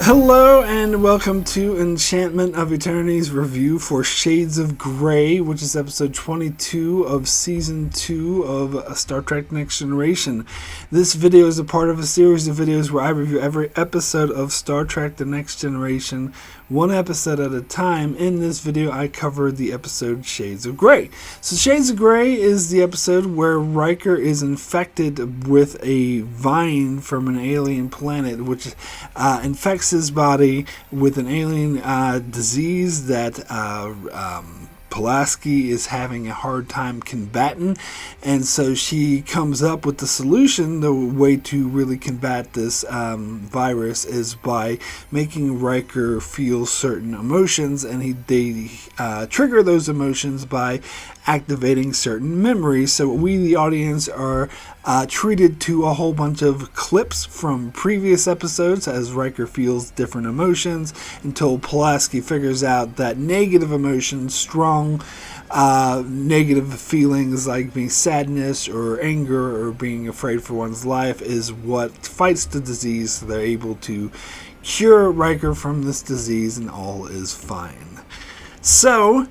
Hello and welcome to Enchantment of Eternity's review for Shades of Grey, which is episode 22 of season 2 of Star Trek Next Generation. This video is a part of a series of videos where I review every episode of Star Trek The Next Generation, one episode at a time. In this video I cover the episode Shades of Grey. So Shades of Grey is the episode where Riker is infected with a vine from an alien planet, which infects his body with an alien disease that Pulaski is having a hard time combating, and so she comes up with the solution. The way to really combat this virus is by making Riker feel certain emotions, and they trigger those emotions by activating certain memories. So we, the audience, are treated to a whole bunch of clips from previous episodes as Riker feels different emotions until Pulaski figures out that negative emotions, strong negative feelings like being sadness or anger or being afraid for one's life, is what fights the disease. So they're able to cure Riker from this disease and all is fine. So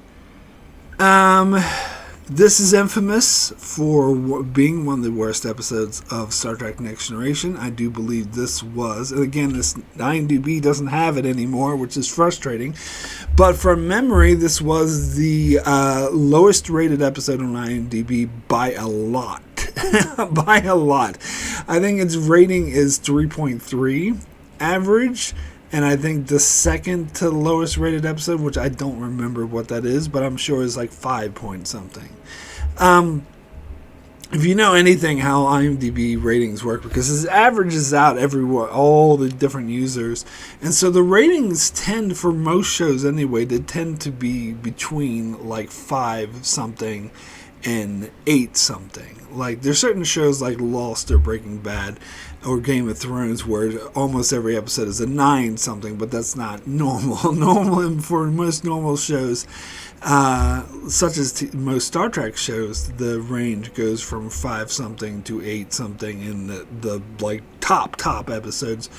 this is infamous for being one of the worst episodes of Star Trek Next Generation. I do believe this was, and again, this IMDb doesn't have it anymore, which is frustrating, but from memory, this was the lowest rated episode on IMDb by a lot. By a lot. I think its rating is 3.3 average. And I think the second to lowest rated episode, which I don't remember what that is, but I'm sure is like 5 point something. If you know anything how IMDb ratings work, because it averages out everywhere, all the different users. And so the ratings tend, for most shows anyway, they tend to be between like 5 something and 8 something. Like there's certain shows like Lost or Breaking Bad or Game of Thrones where almost every episode is a 9 something, but that's not normal. Normal for most normal shows, such as most Star Trek shows, the range goes from 5 something to 8 something, and the like top episodes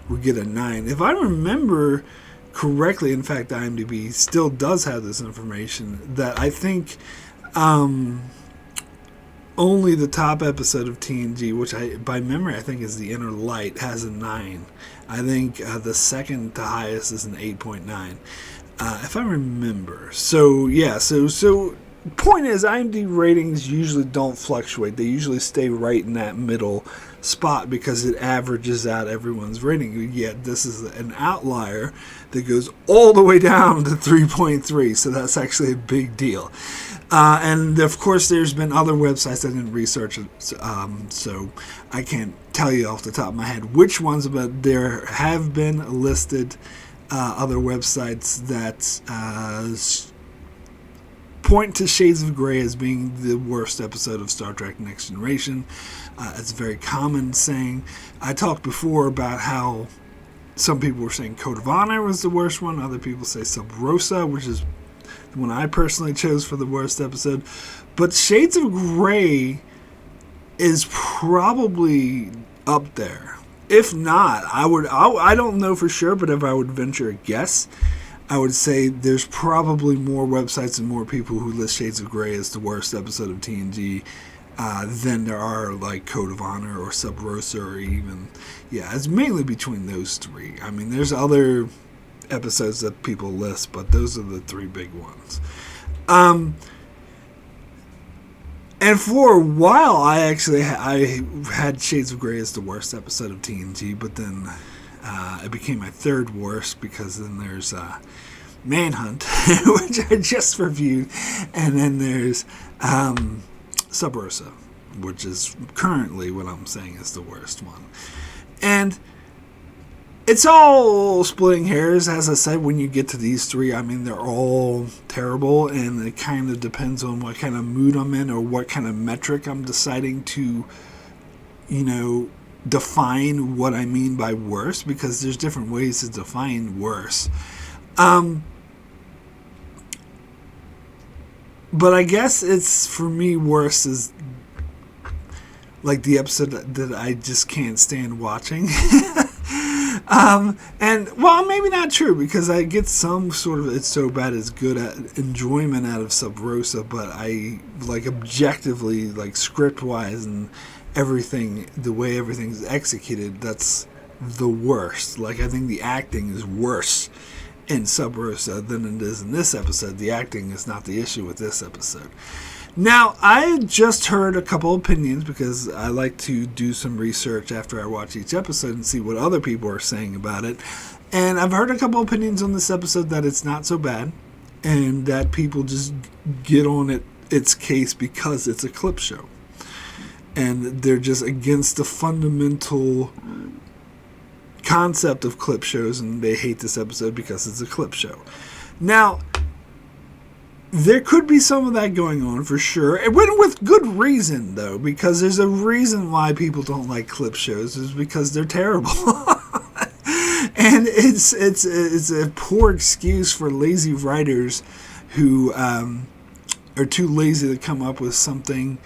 will get a 9. If I remember correctly, in fact, IMDb still does have this information, that I think only the top episode of TNG, which by memory I think is The Inner Light, has a 9. I think the second to highest is an 8.9, if I remember. So yeah, so point is, IMDb ratings usually don't fluctuate. They usually stay right in that middle spot because it averages out everyone's rating. Yet this is an outlier that goes all the way down to 3.3, so that's actually a big deal. And of course there's been other websites that didn't research it, so I can't tell you off the top of my head which ones, but there have been listed other websites that point to Shades of Grey as being the worst episode of Star Trek Next Generation. It's a very common saying. I talked before about how some people were saying Code of Honor was the worst one. Other people say Sub Rosa, which is the one I personally chose for the worst episode. But Shades of Grey is probably up there. If not, I don't know for sure, but if I would venture a guess, I would say there's probably more websites and more people who list Shades of Grey as the worst episode of TNG than there are like Code of Honor or Sub Rosa, or even, yeah, it's mainly between those three. I mean, there's other episodes that people list, but those are the 3 big ones. And for a while, I had Shades of Grey as the worst episode of TNG, but then it became my 3rd worst, because then there's Manhunt, which I just reviewed, and then there's Sub Rosa, which is currently what I'm saying is the worst one. And it's all splitting hairs, as I said. When you get to these 3, I mean, they're all terrible, and it kind of depends on what kind of mood I'm in or what kind of metric I'm deciding to, define what I mean by worse, because there's different ways to define worse. But I guess it's, for me, worse is like the episode that I just can't stand watching. And, well, maybe not true, because I get some sort of it's so bad it's good at enjoyment out of Sub Rosa, but I, like, objectively, like, script-wise and everything, the way everything's executed, that's the worst. Like, I think the acting is worse in Sub Rosa than it is in this episode. The acting is not the issue with this episode. Now, I just heard a couple opinions, because I like to do some research after I watch each episode and see what other people are saying about it. And I've heard a couple opinions on this episode that it's not so bad, and that people just get on its case because it's a clip show. And they're just against the fundamental concept of clip shows, and they hate this episode because it's a clip show. Now, there could be some of that going on, for sure. It went with good reason, though, because there's a reason why people don't like clip shows, is because they're terrible. And it's a poor excuse for lazy writers who are too lazy to come up with something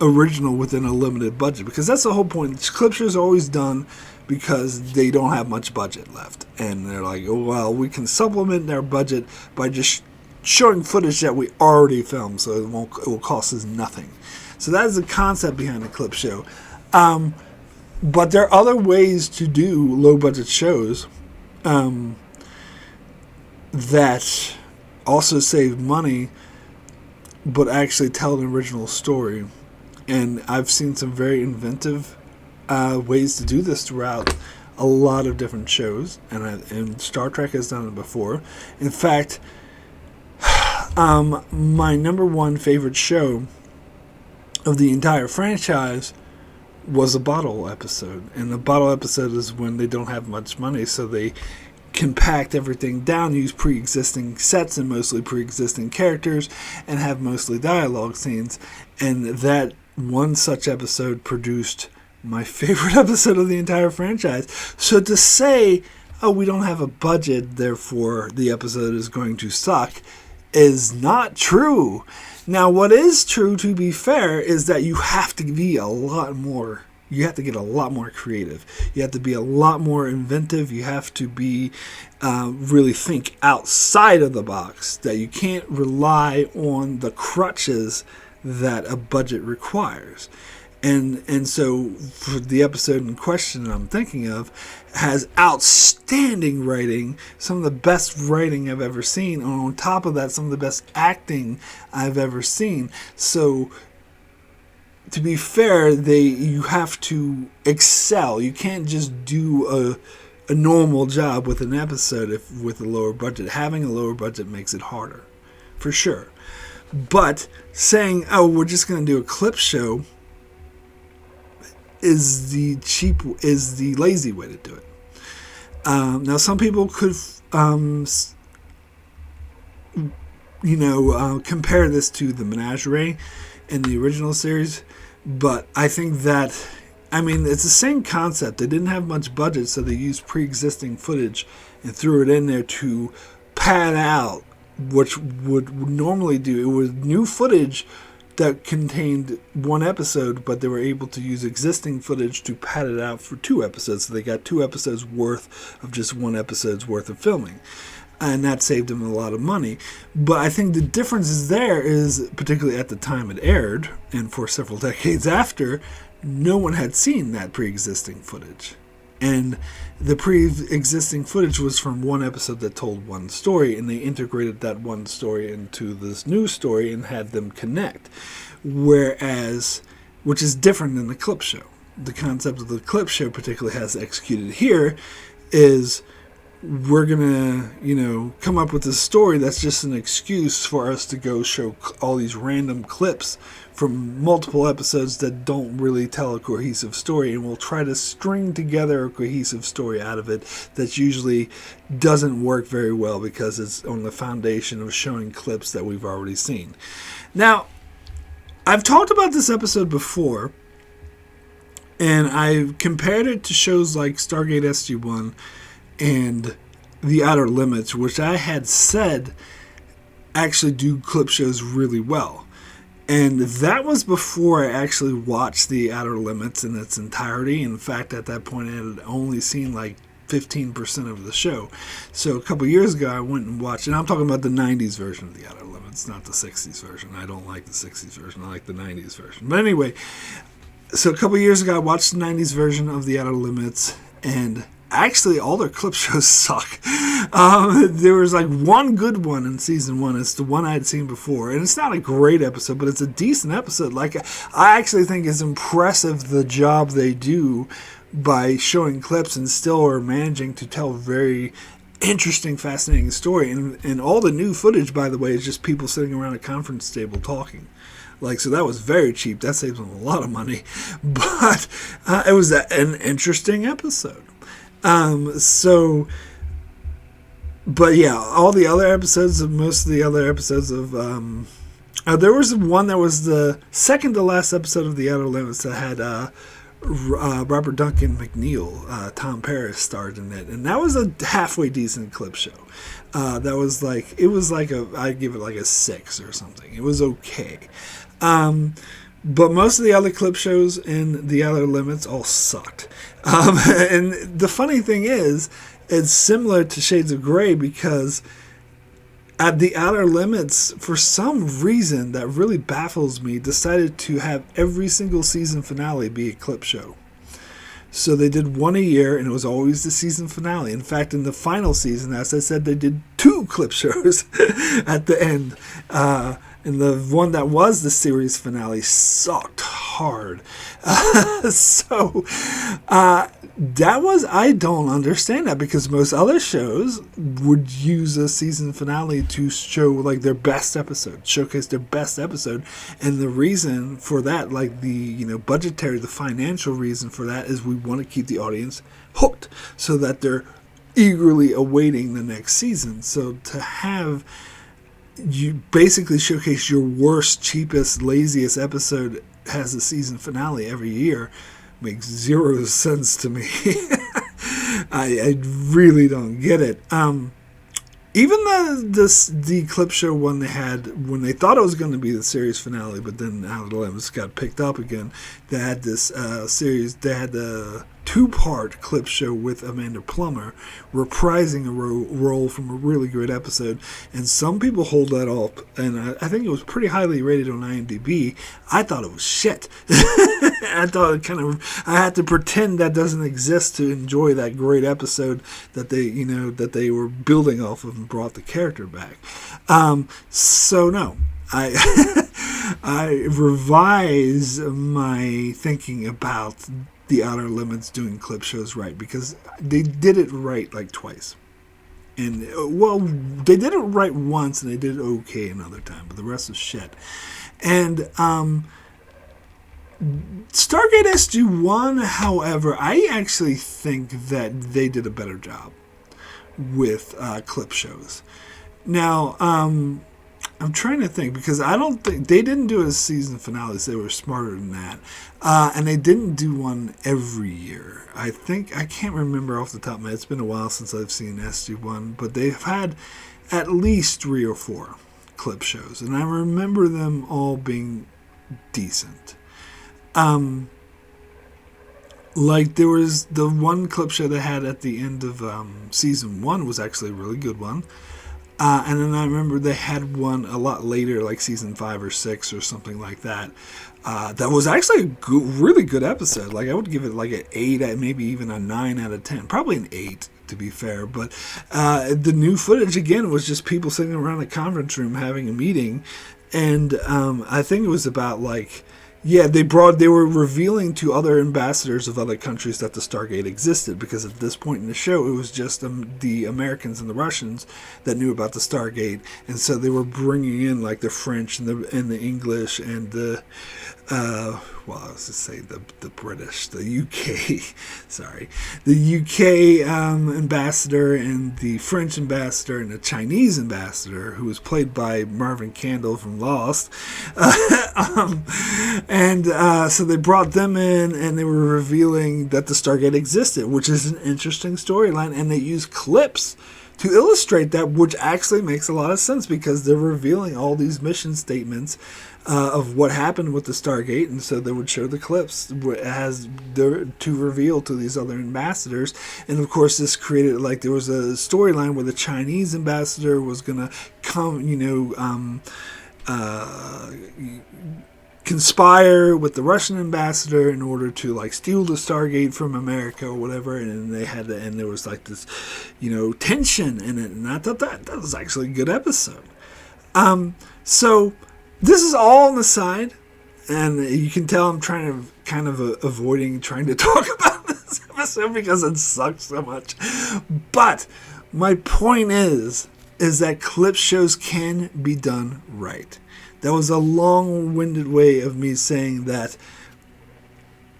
original within a limited budget, because that's the whole point. Clip shows are always done because they don't have much budget left, and they're like, oh, well, we can supplement their budget by just showing footage that we already filmed, so it will cost us nothing. So that is the concept behind the clip show. But there are other ways to do low budget shows that also save money but actually tell an original story. And I've seen some very inventive ways to do this throughout a lot of different shows, and Star Trek has done it before. In fact, my number one favorite show of the entire franchise was a bottle episode. And the bottle episode is when they don't have much money, so they compact everything down, use pre-existing sets and mostly pre-existing characters, and have mostly dialogue scenes. And that one such episode produced my favorite episode of the entire franchise. So to say, oh, we don't have a budget, therefore the episode is going to suck, is not true. Now, what is true, to be fair, is that you have to be a lot more. You have to get a lot more creative. You have to be a lot more inventive. You have to be really think outside of the box. That you can't rely on the crutches that a budget requires. And so for the episode in question I'm thinking of has outstanding writing, some of the best writing I've ever seen, and on top of that, some of the best acting I've ever seen. So to be fair, you have to excel. You can't just do a normal job with an episode with a lower budget. Having a lower budget makes it harder, for sure. But saying, oh, we're just going to do a clip show is the lazy way to do it. Now, some people could, compare this to the Menagerie in the original series, but I think that, it's the same concept. They didn't have much budget, so they used pre-existing footage and threw it in there to pad out, which would normally do. It was new footage that contained one episode, but they were able to use existing footage to pad it out for 2 episodes. So they got 2 episodes worth of just 1 episode's worth of filming. And that saved them a lot of money. But I think the difference is particularly at the time it aired, and for several decades after, no one had seen that pre-existing footage. And the pre-existing footage was from one episode that told one story, and they integrated that one story into this new story and had them connect. Which is different than the clip show. The concept of the clip show, particularly has executed here, is we're going to, come up with this story that's just an excuse for us to go show all these random clips from multiple episodes that don't really tell a cohesive story, and we'll try to string together a cohesive story out of it that usually doesn't work very well because it's on the foundation of showing clips that we've already seen. Now, I've talked about this episode before, and I've compared it to shows like Stargate SG-1 and The Outer Limits, which I had said actually do clip shows really well. And that was before I actually watched The Outer Limits in its entirety. In fact, at that point, I had only seen like 15% of the show. So a couple years ago, I went and watched, and I'm talking about the 90s version of The Outer Limits, not the 60s version. I don't like the 60s version. I like the 90s version. But anyway, so a couple years ago, I watched the 90s version of The Outer Limits, and actually, all their clip shows suck. There was like one good one in season 1. It's the one I had seen before. And it's not a great episode, but it's a decent episode. Like, I actually think it's impressive the job they do by showing clips and still are managing to tell a very interesting, fascinating story. And all the new footage, by the way, is just people sitting around a conference table talking. Like, so that was very cheap. That saves them a lot of money. But it was an interesting episode. But yeah, all the other episodes of most of the other episodes of, there was one that was the second to last episode of The Outer Limits that had, Robert Duncan McNeil, Tom Paris starred in it, and that was a halfway decent clip show. That was like, it was like I'd give it like a 6 or something. It was okay. But most of the other clip shows in The Outer Limits all sucked. And the funny thing is, it's similar to Shades of Grey because at The Outer Limits, for some reason that really baffles me, decided to have every single season finale be a clip show. So they did one a year, and it was always the season finale. In fact, in the final season, as I said, they did 2 clip shows at the end. And the one that was the series finale sucked hard. That was, I don't understand that, because most other shows would use a season finale to show like their best episode, showcase their best episode. And the reason for that, like the, budgetary, the financial reason for that is we want to keep the audience hooked so that they're eagerly awaiting the next season. So to have you basically showcase your worst, cheapest, laziest episode has a season finale every year makes 0 sense to me. I really don't get it. Even the clip show one they had when they thought it was going to be the series finale, but then Outer Limits got picked up again. They had this series. They had the 2-part clip show with Amanda Plummer reprising a role from a really great episode, and some people hold that up, and I think it was pretty highly rated on IMDb. I thought it was shit. I thought I had to pretend that doesn't exist to enjoy that great episode that they were building off of and brought the character back. So no, I revise my thinking about The Outer Limits doing clip shows right, because they did it right like twice. And, they did it right once and they did it okay another time, but the rest was shit. And, Stargate SG-1, however, I actually think that they did a better job with clip shows. Now, I'm trying to think, because I don't think they didn't do a season finale, so they were smarter than that. And they didn't do one every year. I can't remember off the top of my head. It's been a while since I've seen SG-1, but they've had at least 3 or 4 clip shows, and I remember them all being decent. Like there was the one clip show they had at the end of season 1 was actually a really good one. And then I remember they had one a lot later, like season 5 or 6 or something like that. That was actually a really good episode. Like I would give it like an 8, maybe even a 9 out of 10. Probably an 8 to be fair. But the new footage again was just people sitting around a conference room having a meeting, and I think it was about like. Yeah, they were revealing to other ambassadors of other countries that the Stargate existed, because at this point in the show, it was just the Americans and the Russians that knew about the Stargate, and so they were bringing in like the French and the English and the I was going to say the British, the UK, sorry, the UK ambassador and the French ambassador and the Chinese ambassador, who was played by Marvin Candle from Lost. So they brought them in, and they were revealing that the Stargate existed, which is an interesting storyline, and they used clips to illustrate that, which actually makes a lot of sense, because they're revealing all these mission statements of what happened with the Stargate, and so they would show the clips as to reveal to these other ambassadors. And of course, this created, like, there was a storyline where the Chinese ambassador was gonna come, conspire with the Russian ambassador in order to, like, steal the Stargate from America or whatever, and there was like this, tension in it, and I thought that was actually a good episode. So this is all on the side, and you can tell I'm avoiding trying to talk about this episode because it sucks so much. But my point is that clip shows can be done right. That was a long-winded way of me saying that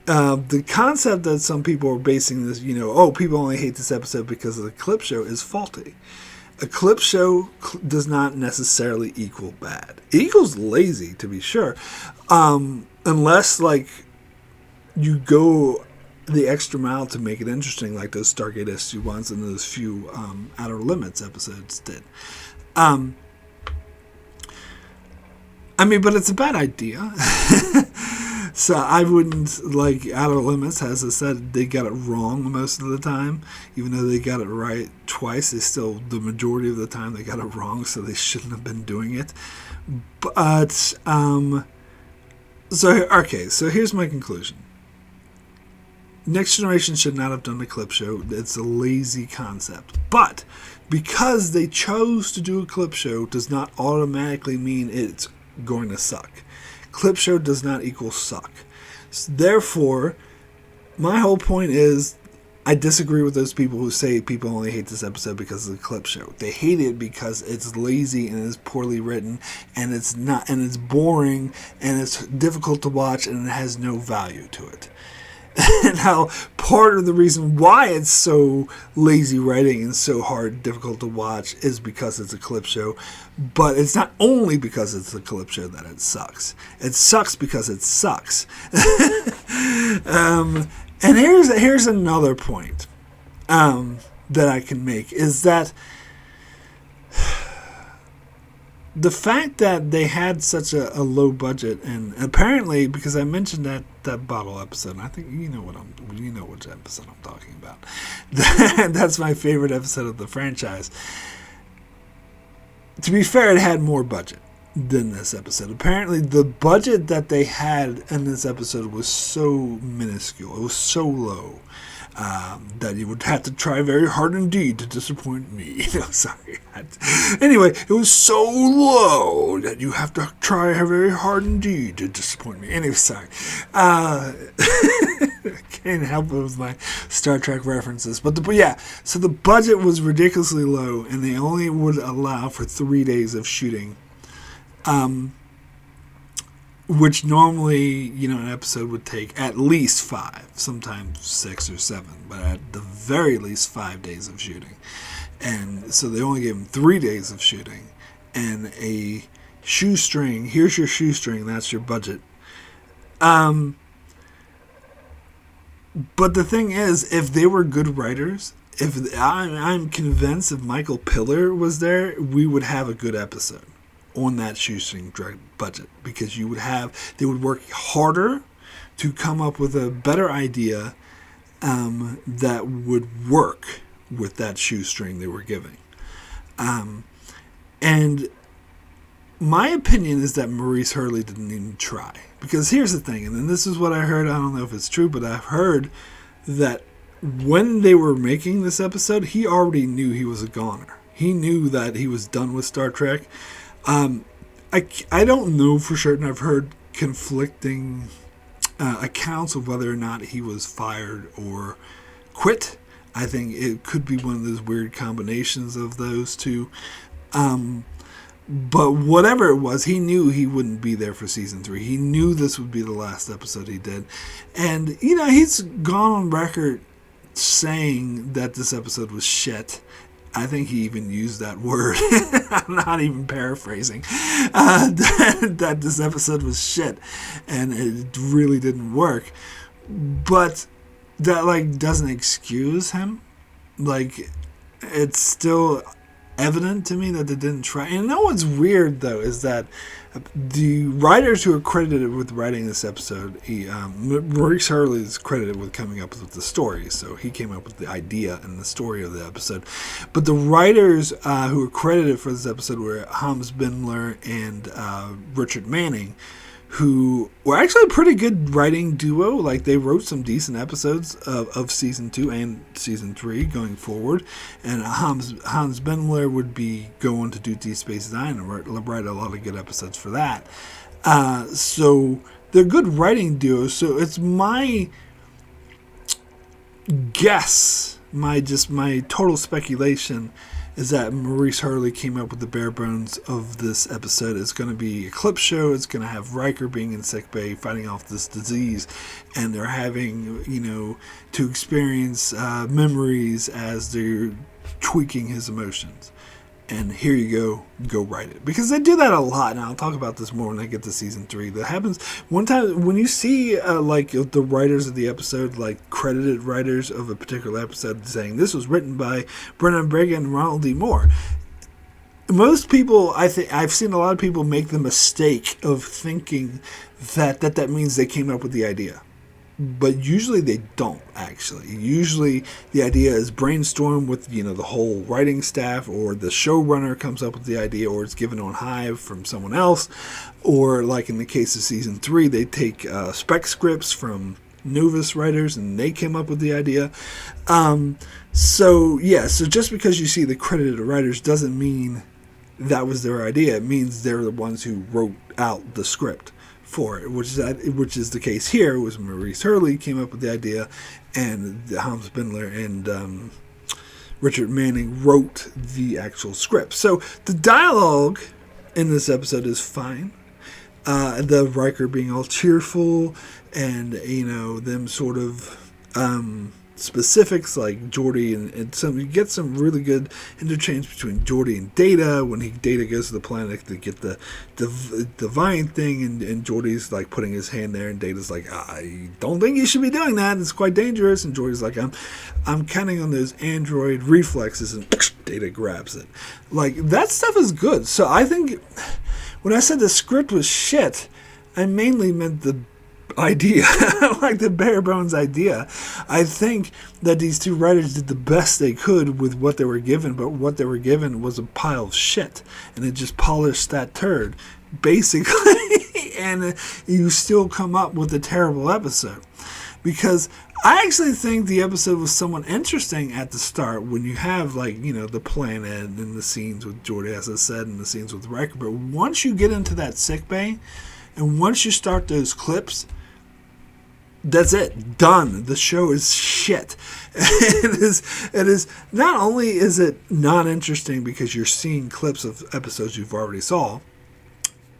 the concept that some people are basing this, people only hate this episode because of the clip show, is faulty. A clip show does not necessarily equal bad. It equals lazy, to be sure, unless, like, you go the extra mile to make it interesting, like those Stargate SG-1s and those few Outer Limits episodes did. But it's a bad idea. So I wouldn't, like, Outer Limits, as I said, they got it wrong most of the time. Even though they got it right twice, the majority of the time they got it wrong, so they shouldn't have been doing it. But, so here's my conclusion. Next Generation should not have done the clip show. It's a lazy concept. But because they chose to do a clip show does not automatically mean it's going to suck. Clip show does not equal suck. Therefore, my whole point is, I disagree with those people who say people only hate this episode because of the clip show. They hate it because it's lazy and it's poorly written, and it's boring, and it's difficult to watch, and it has no value to it. Now, part of the reason why it's so lazy writing and so hard, difficult to watch, is because it's a clip show. But it's not only because it's a clip show that it sucks. It sucks because it sucks. And here's another point that I can make, is that the fact that they had such a low budget, and apparently, because I mentioned that bottle episode, and I think you know which episode I'm talking about. That's my favorite episode of the franchise. To be fair, it had more budget than this episode. Apparently, the budget that they had in this episode was so minuscule. It was so low. That you would have to try very hard indeed to disappoint me. Sorry. Anyway, it was so low that you have to try very hard indeed to disappoint me. Anyway, sorry. I can't help it with my Star Trek references. But so the budget was ridiculously low, and they only would allow for 3 days of shooting. Which normally, an episode would take at least 5, sometimes 6 or 7, but at the very least 5 days of shooting. And so they only gave him 3 days of shooting. And a shoestring, here's your shoestring, that's your budget. But the thing is, if they were good writers, I'm convinced if Michael Piller was there, we would have a good episode on that shoestring budget, because they would work harder to come up with a better idea that would work with that shoestring they were giving. And my opinion is that Maurice Hurley didn't even try, because here's the thing, and then this is what I heard, I don't know if it's true, but I've heard that when they were making this episode, he already knew he was a goner. He knew that he was done with Star Trek. I don't know for certain. I've heard conflicting accounts of whether or not he was fired or quit. I think it could be one of those weird combinations of those two. But whatever it was, he knew he wouldn't be there for season 3. He knew this would be the last episode he did. And, he's gone on record saying that this episode was shit. I think he even used that word. I'm not even paraphrasing. That this episode was shit, and it really didn't work. But that doesn't excuse him. It's still evident to me that they didn't try. And you know what's weird, though, is that the writers who are credited with writing this episode, Maurice Hurley is credited with coming up with the story, so he came up with the idea and the story of the episode. But the writers who were credited for this episode were Hans Bindler and Richard Manning, who were actually a pretty good writing duo. Like, they wrote some decent episodes of Season 2 and Season 3 going forward. And Hans Bindler would be going to do Deep Space Nine and write a lot of good episodes for that. So they're good writing duos. So it's my guess, my total speculation, is that Maurice Hurley came up with the bare bones of this episode. It's going to be a clip show. It's going to have Riker being in sickbay, fighting off this disease, and they're having, to experience memories as they're tweaking his emotions. And here you go write it. Because they do that a lot, and I'll talk about this more when I get to Season 3. That happens one time when you see, the writers of the episode, like, credited writers of a particular episode saying, this was written by Brennan Braga and Ronald D. Moore. Most people, I've seen a lot of people make the mistake of thinking that means they came up with the idea. But usually they don't, actually. Usually the idea is brainstormed with, the whole writing staff, or the showrunner comes up with the idea, or it's given on Hive from someone else. Or, like in the case of Season 3, they take spec scripts from Novus writers, and they came up with the idea. So just because you see the credited writers doesn't mean that was their idea. It means they're the ones who wrote out the script for it, which is the case here. It was Maurice Hurley came up with the idea, and Hans Bindler and Richard Manning wrote the actual script. So the dialogue in this episode is fine. The Riker being all cheerful, and them sort of specifics like Geordi and some, you get some really good interchange between Geordi and Data when Data goes to the planet to get the divine thing, and Geordi's like putting his hand there, and Data's like, I don't think you should be doing that, it's quite dangerous, and Geordi's like, I'm counting on those android reflexes, and Data grabs it. Like, that stuff is good. So I think when I said the script was shit, I mainly meant the idea, like the bare bones idea. I think that these two writers did the best they could with what they were given, but what they were given was a pile of shit, and it just polished that turd, basically, and you still come up with a terrible episode. Because I actually think the episode was somewhat interesting at the start when you have, the planet and the scenes with Geordi, as I said, and the scenes with Riker, but once you get into that sickbay, and once you start those clips, that's it. Done. The show is shit. It is. Not only is it not interesting because you're seeing clips of episodes you've already saw,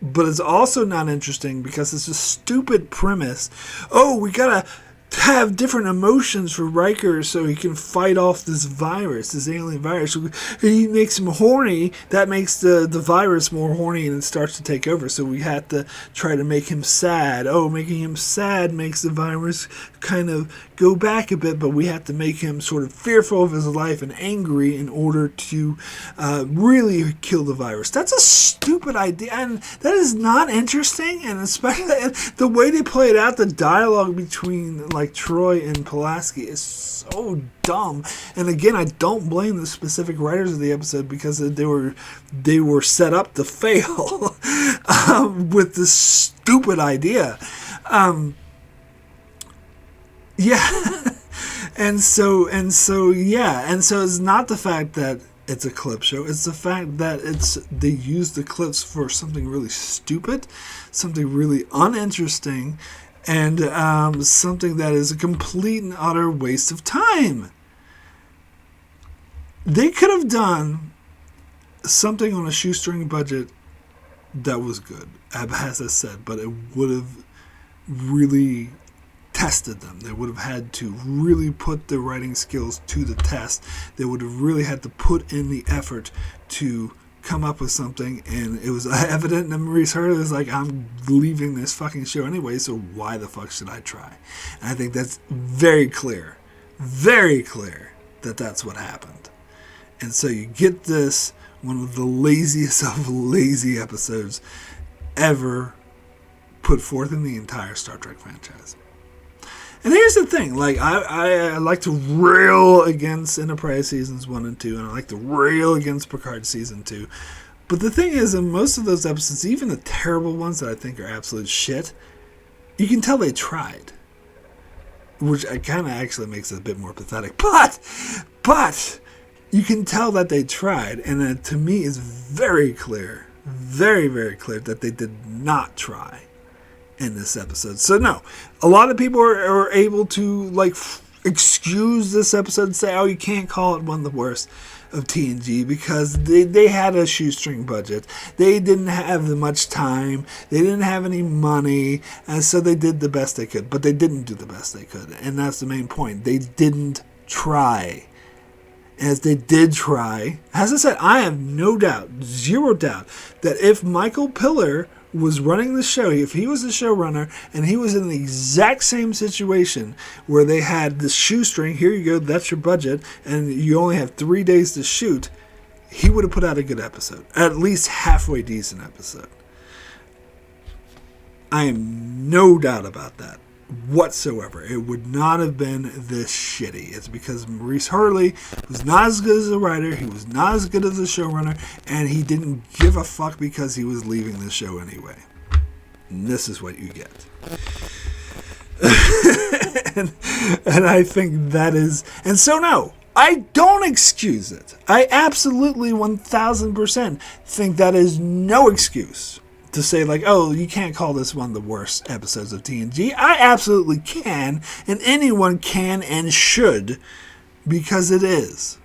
but it's also not interesting because it's a stupid premise. Oh, we gotta have different emotions for Riker so he can fight off this virus, this alien virus. So he makes him horny. That makes the virus more horny, and it starts to take over. So we have to try to make him sad. Oh, making him sad makes the virus kind of go back a bit, but we have to make him sort of fearful of his life and angry in order to really kill the virus. That's a stupid idea, and that is not interesting, and especially the way they play it out, the dialogue between Troy and Pulaski is so dumb. And again, I don't blame the specific writers of the episode because they were set up to fail with this stupid idea. And so it's not the fact that it's a clip show. It's the fact that they use the clips for something really stupid, something really uninteresting, and something that is a complete and utter waste of time. They could have done something on a shoestring budget that was good, as I said, but it would have really tested them. They would have had to really put their writing skills to the test. They would have really had to put in the effort to come up with something, and it was evident that Maurice Hurley was like, I'm leaving this fucking show anyway, so why the fuck should I try? And I think that's very clear that that's what happened. And so you get this, one of the laziest of lazy episodes ever put forth in the entire Star Trek franchise. And here's the thing, like, I like to rail against Enterprise Seasons 1 and 2, and I like to rail against Picard Season 2. But the thing is, in most of those episodes, even the terrible ones that I think are absolute shit, you can tell they tried. Which kind of actually makes it a bit more pathetic. But, you can tell that they tried, and that to me is very clear, very, very clear that they did not try in this episode. So no, a lot of people are able to like excuse this episode and say, oh, you can't call it one of the worst of TNG because they had a shoestring budget. They didn't have much time. They didn't have any money, and so they did the best they could. But they didn't do the best they could, and that's the main point. They didn't try. As they did try, as I said, I have no doubt, zero doubt, that if Michael Piller was running the show, if he was the showrunner and he was in the exact same situation where they had the shoestring, here you go, that's your budget, and you only have 3 days to shoot, he would have put out a good episode. At least halfway decent episode. I am no doubt about that whatsoever. It would not have been this shitty. It's because Maurice Hurley was not as good as a writer, he was not as good as a showrunner, and he didn't give a fuck because he was leaving the show anyway. And this is what you get. and I think that is... And so no, I don't excuse it. I absolutely 1000% think that is no excuse to say like, oh, you can't call this one of the worst episodes of TNG. I absolutely can, and anyone can and should, because it is.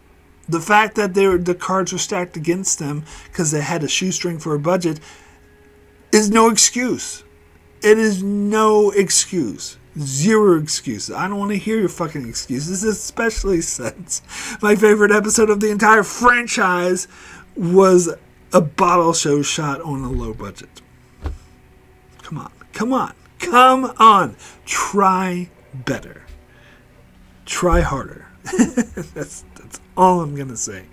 The fact that the cards were stacked against them because they had a shoestring for a budget is no excuse. It is no excuse. Zero excuses. I don't want to hear your fucking excuses, especially since my favorite episode of the entire franchise was a bottle show shot on a low budget. Come on. Try better. Try harder. That's all I'm gonna say.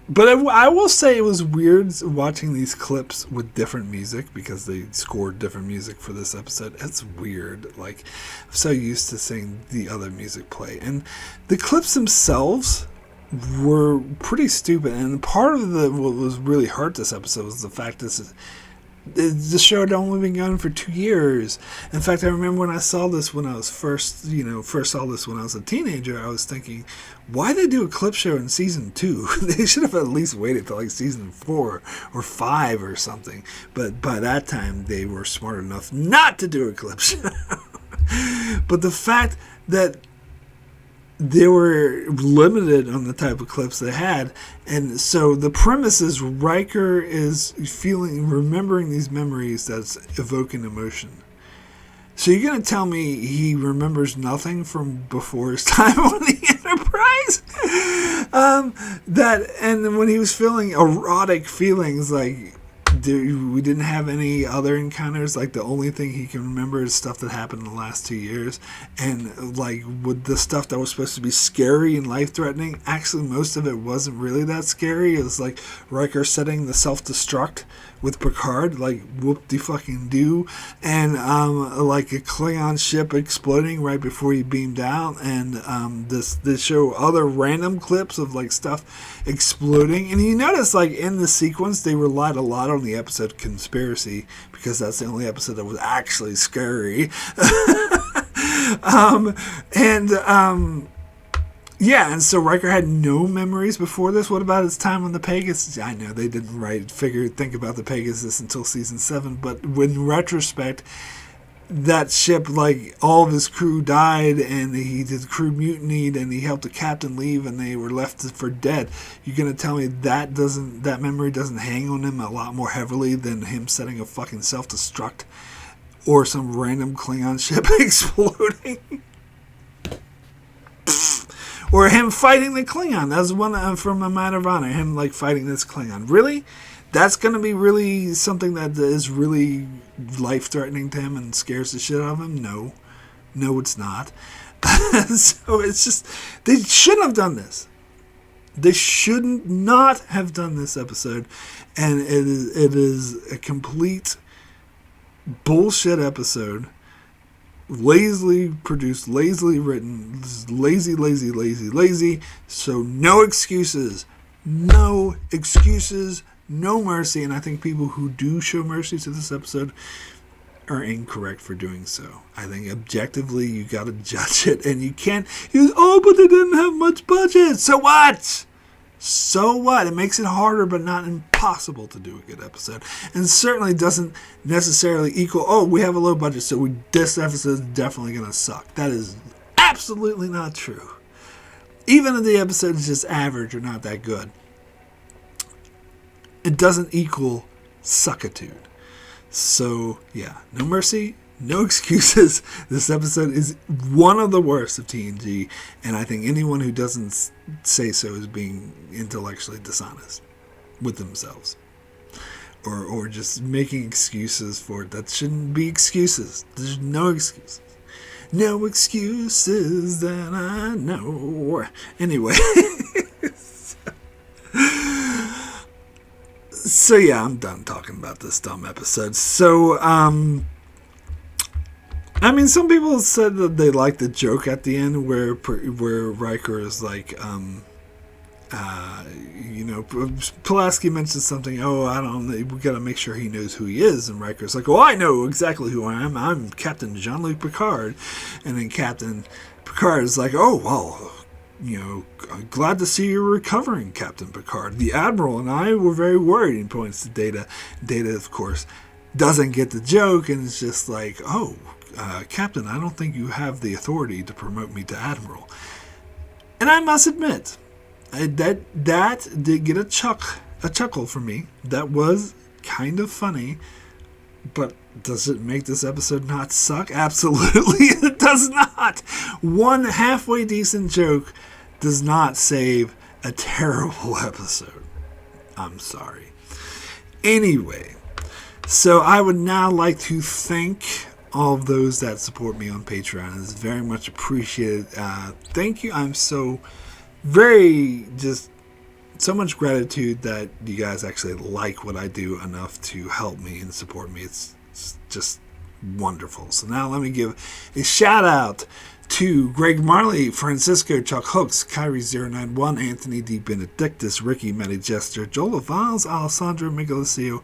But I will say it was weird watching these clips with different music because they scored different music for this episode. It's weird. Like, I'm so used to seeing the other music play. And the clips themselves were pretty stupid. And part of what was really hurt this episode was the fact that the show had only been going for 2 years. In fact, I remember when I saw this when I was first saw this when I was a teenager, I was thinking, why they do a clip show in season 2? They should have at least waited till like season 4 or 5 or something. But by that time, they were smart enough not to do a clip show. But the fact that they were limited on the type of clips they had, and so the premise is Riker is remembering these memories that's evoking emotion. So you're going to tell me he remembers nothing from before his time on the Enterprise? And when he was feeling erotic feelings, like, we didn't have any other encounters. Like, the only thing he can remember is stuff that happened in the last 2 years. And, like, with the stuff that was supposed to be scary and life-threatening, actually most of it wasn't really that scary. It was, like, Riker setting the self-destruct with Picard, like, whoop-de-fucking-do. And, like, a Klingon ship exploding right before he beamed out. And they show other random clips of, like, stuff exploding. And you notice, like, in the sequence, they relied a lot on the episode Conspiracy, because that's the only episode that was actually scary. Yeah, and so Riker had no memories before this. What about his time on the Pegasus? I know they didn't think about the Pegasus until season 7, but in retrospect, that ship, like, all of his crew died, and the crew mutinied, and he helped the captain leave, and they were left for dead. You're gonna tell me that memory doesn't hang on him a lot more heavily than him setting a fucking self-destruct or some random Klingon ship exploding? Or him fighting the Klingon. That's one from A Matter of Honor. Him, like, fighting this Klingon. Really? That's going to be really something that is really life-threatening to him and scares the shit out of him? No. No, it's not. So it's just, they shouldn't have done this. They shouldn't not have done this episode, and it is a complete bullshit episode. Lazily produced, lazily written, lazy. So no excuses. No excuses. No mercy. And I think people who do show mercy to this episode are incorrect for doing so. I think objectively you got to judge it, and you can't use, oh, but they didn't have much budget. So what? So what? It makes it harder, but not impossible to do a good episode. And certainly doesn't necessarily equal, oh, we have a low budget, so this episode is definitely going to suck. That is absolutely not true. Even if the episode is just average or not that good, it doesn't equal suckitude. So, yeah, no mercy, no excuses. This episode is one of the worst of TNG, and I think anyone who doesn't say so is being intellectually dishonest with themselves, or just making excuses for it that shouldn't be excuses. There's no excuses. No excuses that I know. Anyway. So yeah, I'm done talking about this dumb episode. So, I mean, some people said that they liked the joke at the end where Riker is like, Pulaski mentions something, I don't know, we gotta make sure he knows who he is, and Riker's like, I know exactly who I am. I'm Captain Jean-Luc Picard. And then Captain Picard is like, glad to see you're recovering, Captain Picard. The Admiral and I were very worried, and points to Data. Data, of course, doesn't get the joke, and it's just like, Captain, I don't think you have the authority to promote me to Admiral. And I must admit, that did get a chuckle from me. That was kind of funny, but does it make this episode not suck? Absolutely, it does not. One halfway decent joke does not save a terrible episode. I'm sorry. Anyway, so I would now like to thank all of those that support me on Patreon. It's very much appreciated. Thank you. I'm so much gratitude that you guys actually like what I do enough to help me and support me. It's just wonderful. So now let me give a shout out to Greg Marley, Francisco Chuck Hooks, Kyrie091, Anthony D. Benedictus, Ricky Medijester, Joel Valls, Alessandro Migalicio,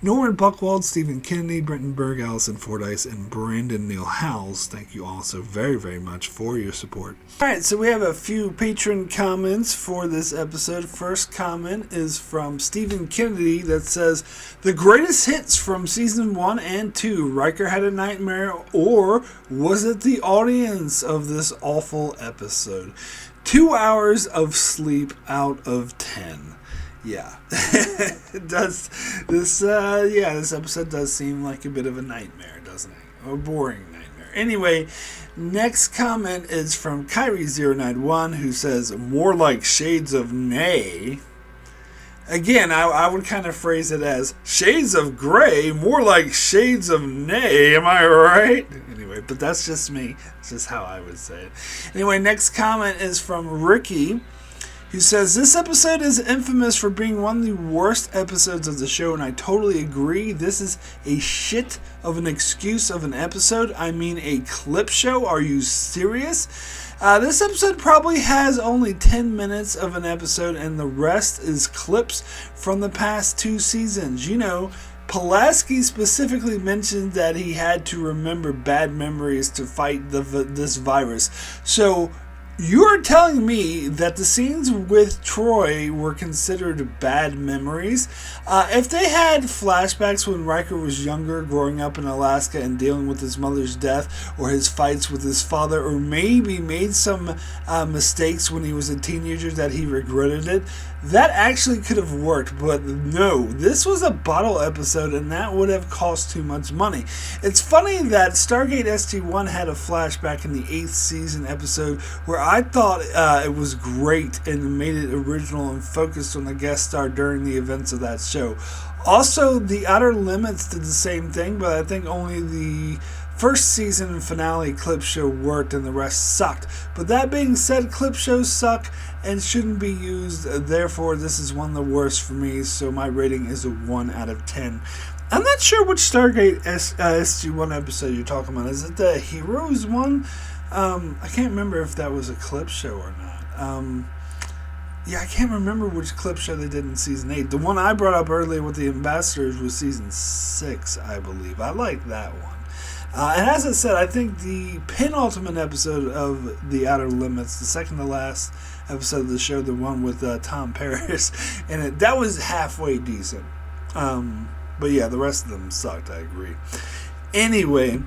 Norman Buckwald, Stephen Kennedy, Brenton Berg, Allison Fordyce, and Brandon Neal Howells. Thank you all so very, very much for your support. Alright, so we have a few patron comments for this episode. First comment is from Stephen Kennedy that says, the greatest hits from season 1 and 2, Riker had a nightmare, or was it the audience of this awful episode? 2 hours of sleep out of 10. Yeah. It does. This episode does seem like a bit of a nightmare, doesn't it? A boring nightmare. Anyway, next comment is from Kyrie091, who says, more like shades of nay. Again, I would kind of phrase it as shades of gray, more like shades of nay. Am I right? Anyway, but that's just me. It's just how I would say it. Anyway, next comment is from Ricky, who says, this episode is infamous for being one of the worst episodes of the show, and I totally agree. This is a shit of an excuse of an episode. I mean, a clip show? Are you serious? This episode probably has only 10 minutes of an episode, and the rest is clips from the past 2 seasons. Pulaski specifically mentioned that he had to remember bad memories to fight this virus. So you're telling me that the scenes with Troy were considered bad memories? If they had flashbacks when Riker was younger, growing up in Alaska and dealing with his mother's death, or his fights with his father, or maybe made some mistakes when he was a teenager that he regretted it, that actually could have worked. But no, this was a bottle episode, and that would have cost too much money. It's funny that Stargate SG-1 had a flashback in the 8th season episode where I thought it was great and made it original and focused on the guest star during the events of that show. Also, The Outer Limits did the same thing, but I think only the First season finale clip show worked and the rest sucked. But that being said, clip shows suck and shouldn't be used. Therefore, this is one of the worst for me, so my rating is a 1 out of 10. I'm not sure which Stargate SG-1 episode you're talking about. Is it the Heroes one? I can't remember if that was a clip show or not. Yeah, I can't remember which clip show they did in Season 8. The one I brought up earlier with the Ambassadors was Season 6, I believe. I like that one. And as I said, I think the penultimate episode of The Outer Limits, the second to last episode of the show, the one with Tom Paris, and that was halfway decent. But yeah, the rest of them sucked, I agree. Anyway,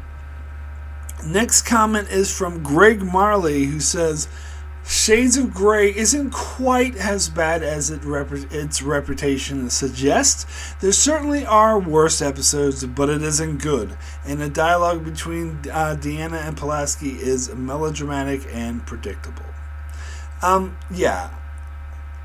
next comment is from Greg Marley, who says, Shades of Grey isn't quite as bad as its reputation suggests. There certainly are worse episodes, but it isn't good. And the dialogue between Deanna and Pulaski is melodramatic and predictable. Yeah.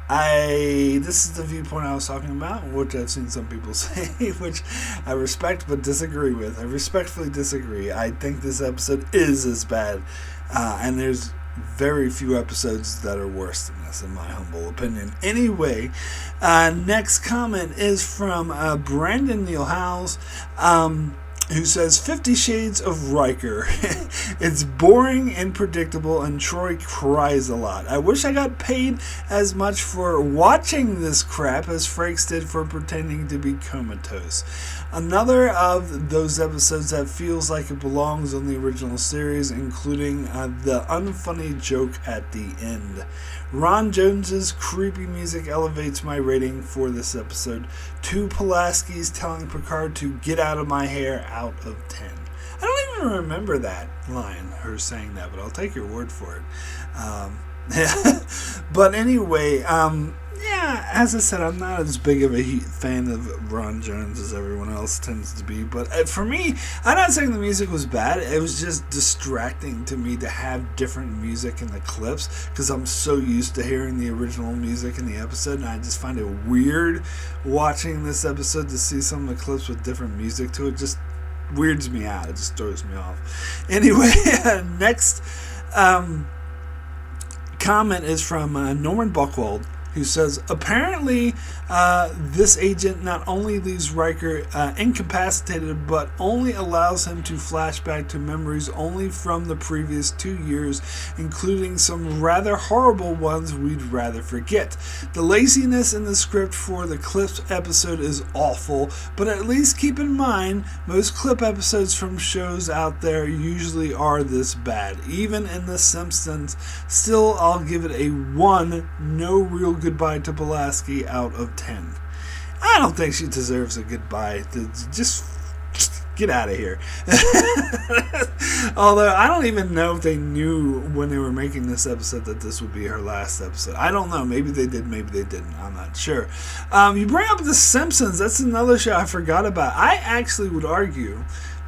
This is the viewpoint I was talking about, which I've seen some people say, which I respect but disagree with. I respectfully disagree. I think this episode is as bad, and there's very few episodes that are worse than this, in my humble opinion. Anyway, next comment is from Brandon Neal Howes, who says 50 Shades of Riker. It's boring and predictable, and Troy cries a lot. I wish I got paid as much for watching this crap as Frakes did for pretending to be comatose. Another of those episodes that feels like it belongs on the original series, including the unfunny joke at the end. Ron Jones's creepy music elevates my rating for this episode. 2 Pulaski's telling Picard to get out of my hair out of 10. I don't even remember that line, her saying that, but I'll take your word for it. But anyway, yeah, as I said, I'm not as big of a fan of Ron Jones as everyone else tends to be. But for me, I'm not saying the music was bad. It was just distracting to me to have different music in the clips, because I'm so used to hearing the original music in the episode, and I just find it weird watching this episode to see some of the clips with different music to it. Just weirds me out. It just throws me off. Anyway, next comment is from Norman Buchwald, who says, apparently this agent not only leaves Riker incapacitated, but only allows him to flash back to memories only from the previous 2 years, including some rather horrible ones we'd rather forget. The laziness in the script for the Clips episode is awful, but at least keep in mind, most clip episodes from shows out there usually are this bad. Even in The Simpsons, still I'll give it a 1, no real goodbye to Pulaski out of 10. I don't think she deserves a goodbye. Just get out of here. Although I don't even know if they knew when they were making this episode that this would be her last episode. I don't know. Maybe they did, maybe they didn't. I'm not sure. You bring up The Simpsons. That's another show I forgot about. I actually would argue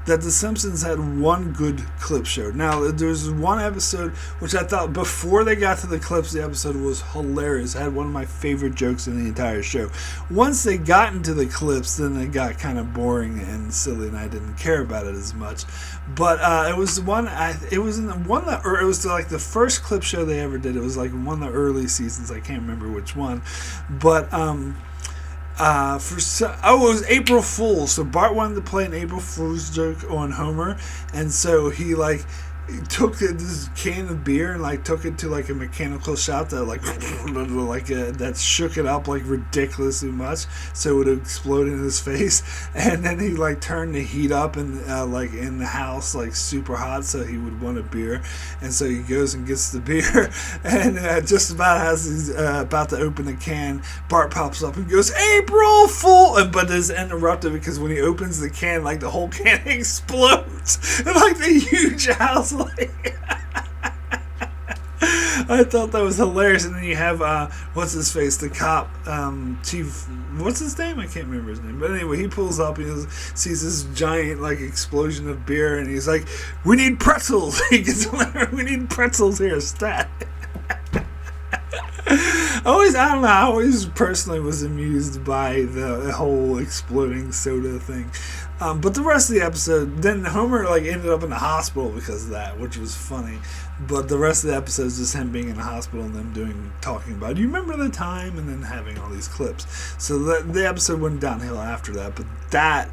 that The Simpsons had one good clip show. Now, there's one episode which I thought, before they got to the clips, the episode was hilarious. It had one of my favorite jokes in the entire show. Once they got into the clips, then it got kind of boring and silly, and I didn't care about it as much. But it was the one. It was in the one that, or it was like the first clip show they ever did. It was like one of the early seasons. I can't remember which one, but it was April Fool's. So Bart wanted to play an April Fool's joke on Homer, and so he took this can of beer and took it to a mechanical shop that that shook it up ridiculously much, so it would explode in his face. And then he turned the heat up and in the house super hot, so he would want a beer. And so he goes and gets the beer, and just about as he's about to open the can, Bart pops up and goes, "April Fool!" But is interrupted because when he opens the can, the whole can explodes in the huge house. I thought that was hilarious. And then you have what's his face, the cop, chief, what's his name? I can't remember his name, but anyway, he pulls up and he sees this giant explosion of beer, and he's like, "We need pretzels." He gets, "We need pretzels here, stat." I always personally was amused by the whole exploding soda thing. But the rest of the episode, then Homer like ended up in the hospital because of that, which was funny. But the rest of the episode is just him being in the hospital and them talking about, do you remember the time? And then having all these clips. So the episode went downhill after that. But that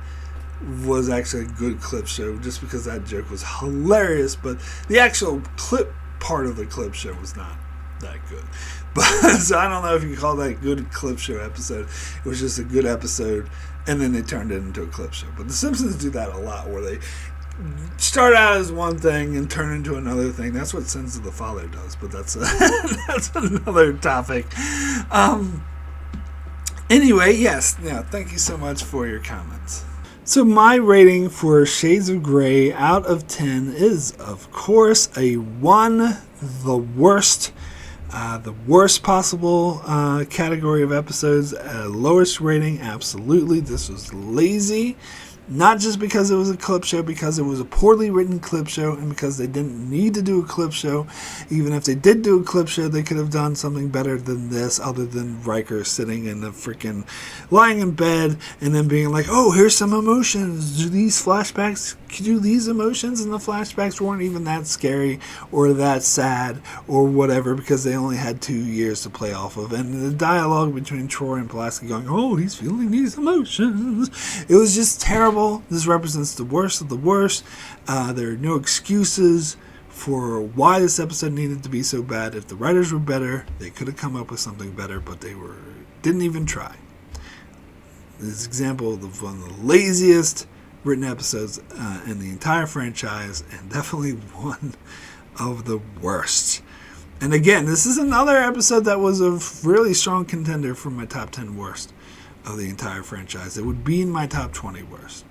was actually a good clip show just because that joke was hilarious. But the actual clip part of the clip show was not that good. But so I don't know if you can call that a good clip show episode. It was just a good episode, and then they turned it into a clip show. But The Simpsons do that a lot, where they start out as one thing and turn into another thing. That's what Sons of the Father does, but that's that's another topic. Anyway, yes, yeah, thank you so much for your comments. So my rating for Shades of Grey out of 10 is, of course, a 1, the worst. The worst possible category of episodes, lowest rating, absolutely. This was lazy. Not just because it was a clip show, because it was a poorly written clip show, and because they didn't need to do a clip show. Even if they did do a clip show, they could have done something better than this, other than Riker sitting in the freaking, lying in bed, and then being like, oh, here's some emotions. Do these flashbacks, do these emotions? And the flashbacks weren't even that scary, or that sad, or whatever, because they only had 2 years to play off of. And the dialogue between Troy and Pulaski going, oh, he's feeling these emotions. It was just terrible. This represents the worst of the worst. There are no excuses for why this episode needed to be so bad. If the writers were better, they could have come up with something better, but they didn't even try. This is an example of one of the laziest written episodes in the entire franchise, and definitely one of the worst. And again, this is another episode that was a really strong contender for my top 10 worst of the entire franchise. It would be in my top 20 worst.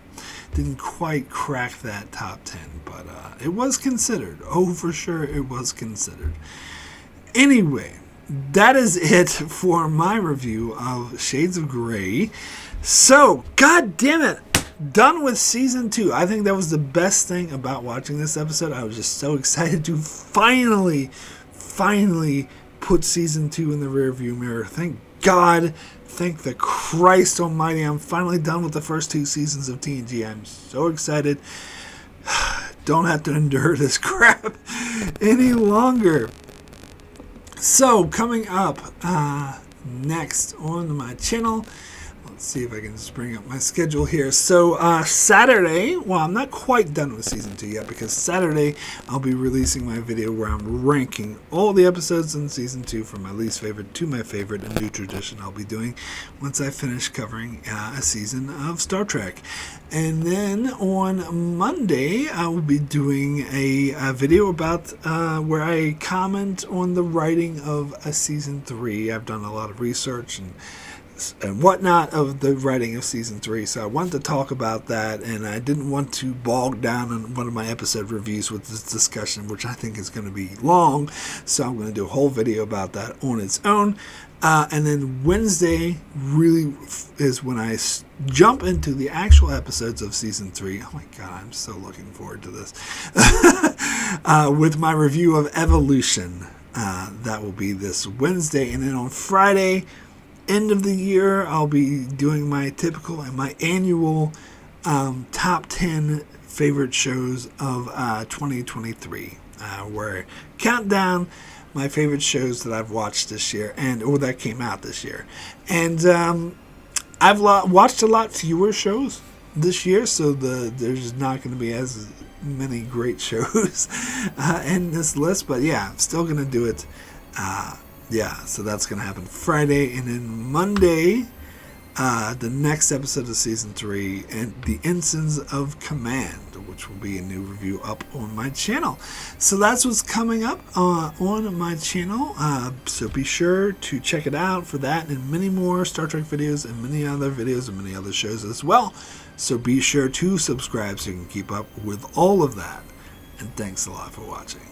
Didn't quite crack that top 10, but it was considered. Oh, for sure, it was considered. Anyway, that is it for my review of Shades of Grey. So, god damn it, done with season 2. I think that was the best thing about watching this episode. I was just so excited to finally put season 2 in the rearview mirror. Thank God. Thank the Christ Almighty. I'm finally done with the first 2 seasons of TNG. I'm so excited. Don't have to endure this crap any longer. So, coming up next on my channel, let's see if I can just bring up my schedule here. So, Saturday, well, I'm not quite done with season 2 yet, because Saturday I'll be releasing my video where I'm ranking all the episodes in season 2 from my least favorite to my favorite, a new tradition I'll be doing once I finish covering a season of Star Trek. And then on Monday, I will be doing a video about where I comment on the writing of a season 3. I've done a lot of research and whatnot of the writing of season 3, so I wanted to talk about that, and I didn't want to bog down on one of my episode reviews with this discussion, which I think is going to be long, so I'm going to do a whole video about that on its own. And then Wednesday really is when I jump into the actual episodes of season 3. Oh my god, I'm so looking forward to this. With my review of Evolution. That will be this Wednesday, and then on Friday, end of the year, I'll be doing my typical and my annual top 10 favorite shows of 2023, where I count down my favorite shows that I've watched this year, or that came out this year. And I've watched a lot fewer shows this year, so there's not going to be as many great shows in this list, but yeah, I'm still going to do it. Yeah, so that's going to happen Friday, and then Monday, the next episode of Season 3, and The Ensigns of Command, which will be a new review up on my channel. So that's what's coming up on my channel, so be sure to check it out for that and many more Star Trek videos and many other videos and many other shows as well. So be sure to subscribe so you can keep up with all of that, and thanks a lot for watching.